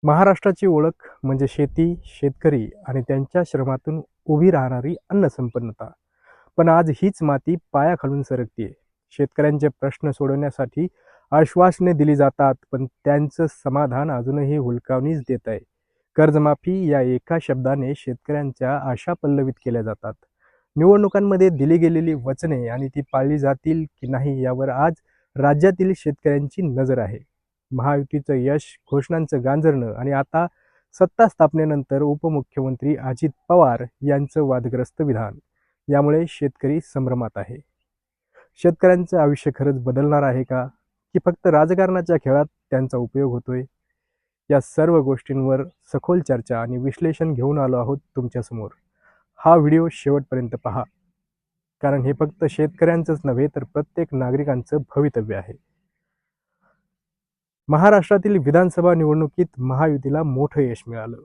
महाराष्ट्राची ओळख म्हणजे शेती, शेतकरी आणि त्यांच्या श्रमातून उभी राहणारी अन्नसंपन्नता. पण आज हीच माती पायाखालून सरकतीये. शेतकऱ्यांचे प्रश्न सोडवण्यासाठी आश्वासने दिली जातात, पण त्यांचं समाधान अजूनही हुलकावणीच देत आहे. कर्जमाफी या एका शब्दाने शेतकऱ्यांच्या आशा पल्लवित केल्या जातात. निवडणुकांमध्ये दिली गेलेली वचने आणि ती पाळली जातील की नाही यावर आज राज्यातील शेतकऱ्यांची नजर आहे. महायुतीचं यश, घोषणांचं गांजरणं आणि आता सत्ता स्थापनेनंतर उपमुख्यमंत्री अजित पवार यांचं वादग्रस्त विधान यामुळे शेतकरी संभ्रमात आहे. शेतकऱ्यांचं आयुष्य खरंच बदलणार आहे का, की फक्त राजकारणाच्या खेळात त्यांचा उपयोग होतोय? या सर्व गोष्टींवर सखोल चर्चा आणि विश्लेषण घेऊन आलो आहोत तुमच्यासमोर. हा व्हिडिओ शेवटपर्यंत पहा, कारण हे फक्त शेतकऱ्यांचंच नव्हे तर प्रत्येक नागरिकांचं भवितव्य आहे. महाराष्ट्रातील विधानसभा निवडणुकीत महायुतीला मोठं यश मिळालं.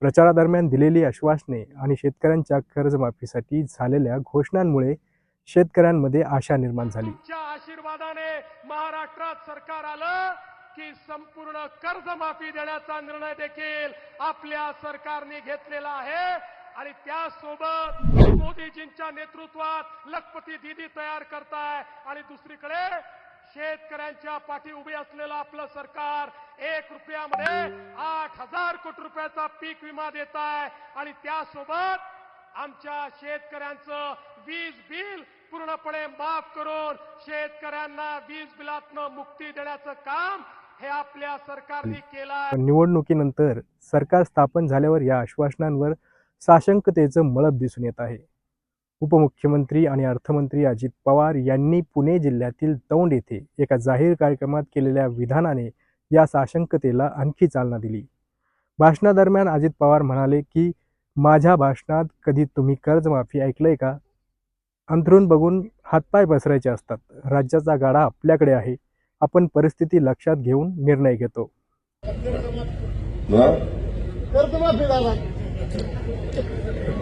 प्रचारादरम्यान दिलेली आश्वासने आणि शेतकऱ्यांच्या कर्जमाफीसाठी झालेल्या घोषणांमुळे शेतकऱ्यांमध्ये आशा निर्माण झाली. आशीर्वादाने महाराष्ट्रात सरकार आलं की संपूर्ण कर्जमाफी देण्याचा निर्णय देखील आपल्या सरकारने घेतलेला आहे आणि त्यासोबत मोदीजींच्या नेतृत्वात लखपती दीदी तयार करताय आणि दुसरीकडे शेतकऱ्यांच्या पाठी उभे असलेलं आपलं सरकार 1 रुपयामध्ये 8,000 कोटी रुपयाचा पीक विमा देत आहे आणि त्यासोबत आमच्या शेतकऱ्यांचं वीज बिल पूर्णपणे माफ करून शेतकऱ्यांना वीज बिलातनं मुक्ती देण्याचं काम हे आपल्या सरकारने केलं आहे. पण निवडणुकीनंतर सरकार स्थापन झाल्यावर या आश्वासनांवर साशंकतेचं मळभ दिसून येत आहे. उपमुख्यमंत्री आणि अर्थमंत्री अजित पवार यांनी पुणे जिल्ह्यातील दौंड येथे एका जाहीर कार्यक्रमात केलेल्या विधानाने या साशंकतेला आणखी चालना दिली. भाषणादरम्यान अजित पवार म्हणाले की माझ्या भाषणात कधी तुम्ही कर्जमाफी ऐकलंय का? अंथरूण बघून हातपाय पसरायचे असतात. राज्याचा गाडा आपल्याकडे आहे. आपण परिस्थिती लक्षात घेऊन निर्णय घेतो.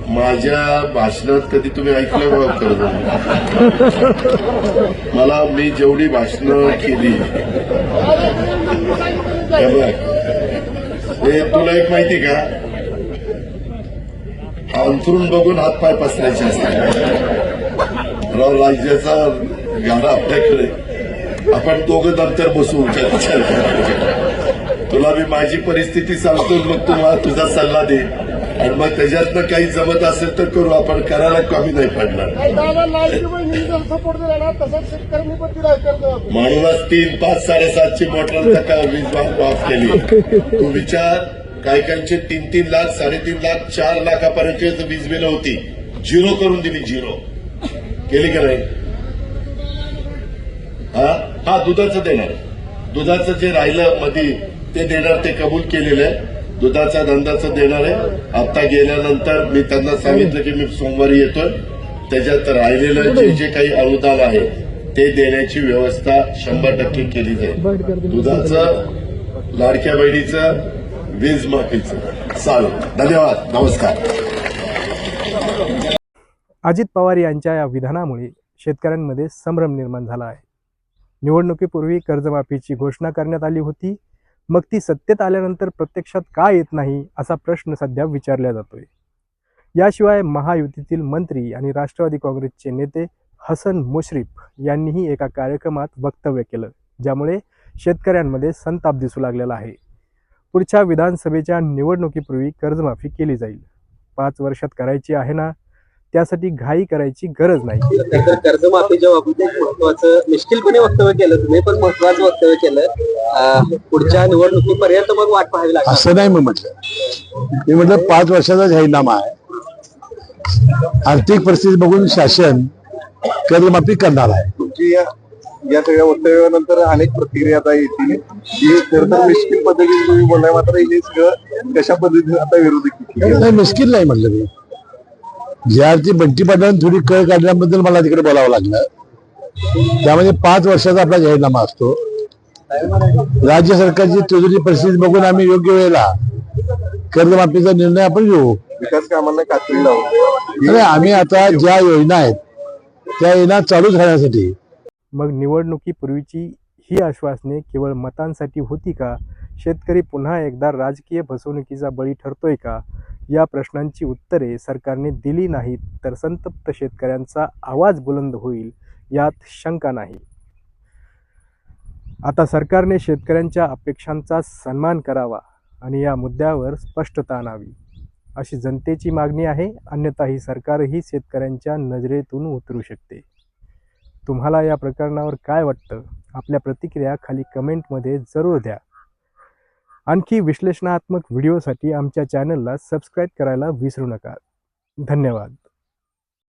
माझ्या भाषणात कधी तुम्ही ऐकलं का कर्ज? मला मी जेवढी भाषणं केली हे तुला एक माहिती का? अंथरूण बघून हातपाय पसरायचे असतात. राज्याचा गाडा आपल्याकडे, आपण दोघं नंतर बसू. तुला मी माझी परिस्थिती सांगतो, मग तू मला तुझा सल्ला दे आणि मग त्याच्यातनं काही जमत असेल तर करू. आपण करायला कमी नाही पडणार. म्हणूनच 3, 5, 7.5ची मोटर वीज माफ केली. तू विचार, काहीकांचे 3-3 लाख, 3.5 लाख, 4 लाखापर्यंत वीज बिल होती. 0 करून दिली. 0 केली का नाही? हा दुधाचं देणार. दुधाचं जे राहिलं मध्ये ते देणार, ते कबूल केलेलं आहे. दुधाचा धंदाचं देणार आहे. आता गेल्यानंतर मी त्यांना सांगितलं की मी सोमवारी येतोय. त्याच्यात राहिलेलं जे काही अनुदान आहे ते देण्याची व्यवस्था 100% केली जाईल. दुधाचं, लाडक्या बहिणीचं, वीज माफीचं. चालेल. धन्यवाद. नमस्कार. अजित पवार यांच्या या विधानामुळे शेतकऱ्यांमध्ये संभ्रम निर्माण झाला आहे. निवडणुकीपूर्वी कर्जमाफीची घोषणा करण्यात आली होती, मग ती सत्तेत आल्यानंतर प्रत्यक्षात का येत नाही असा प्रश्न सध्या विचारला जातोय. याशिवाय महायुतीतील मंत्री आणि राष्ट्रवादी काँग्रेसचे नेते हसन मुश्रीफ यांनीही एका कार्यक्रमात वक्तव्य केलं, ज्यामुळे शेतकऱ्यांमध्ये संताप दिसू लागलेला आहे. पुढच्या विधानसभेच्या निवडणुकीपूर्वी कर्जमाफी केली जाईल. 5 वर्षात करायची आहे ना, त्यासाठी घाई करायची गरज नाही. कर्जमाफीच्या बाबतीत महत्वाचं निश्चितपणे वक्तव्य केलं तुम्ही, पण महत्वाचं वक्तव्य केलं. पुढच्या निवडणुकीपर्यंत मग वाट पाहावी लागेल असं नाही. मी म्हटलं 5 वर्षाचा जाहीरनामा आहे. आर्थिक परिस्थिती बघून शासन कर्जमाफी करणार आहे. तुमची या सगळ्या वक्तव्यानंतर अनेक प्रतिक्रिया आता येतील की खरं तर मिश्किल पद्धतीने तुम्ही बोललाय, मात्र हे सगळं कशा पद्धतीने आता विरोधी नाही, मिश्किल नाही म्हटलं मी. ज्याची बंटी पाटलांनी थोडी कळ काढल्याबद्दल मला तिकडे बोलावं लागलं. त्यामध्ये 5 वर्षाचा आपला जाहीरनामा असतो. राज्य सरकारची तिजोरी परिस्थिती बघून आम्ही योग्य वेळेला कर्जमाफीचा निर्णय आपण घेऊ. विकास कामांना कात्री लावू. आम्ही आता ज्या योजना आहेत त्या योजना चालू झाल्यासाठी. मग निवडणुकीपूर्वीची ही आश्वासने केवळ मतांसाठी होती का, शेतकरी पुन्हा एकदा राजकीय फसवणुकीचा बळी ठरतोय का? या प्रश्नांची उत्तरे सरकारने दिली नाहीत तर संतप्त शेतकऱ्यांचा आवाज बुलंद होईल यात शंका नाही. आता सरकारने शेतकऱ्यांच्या अपेक्षांचा सन्मान करावा आणि या मुद्द्यावर स्पष्टता आणावी अशी जनतेची मागणी आहे. अन्यथा ही सरकारही शेतकऱ्यांच्या नजरेतून उतरू शकते. तुम्हाला या प्रकरणावर काय वाटतं? आपल्या प्रतिक्रिया खाली कमेंटमध्ये जरूर द्या. आणखी विश्लेषणात्मक व्हिडिओसाठी आमच्या चॅनलला सबस्क्राईब करायला विसरू नका. धन्यवाद.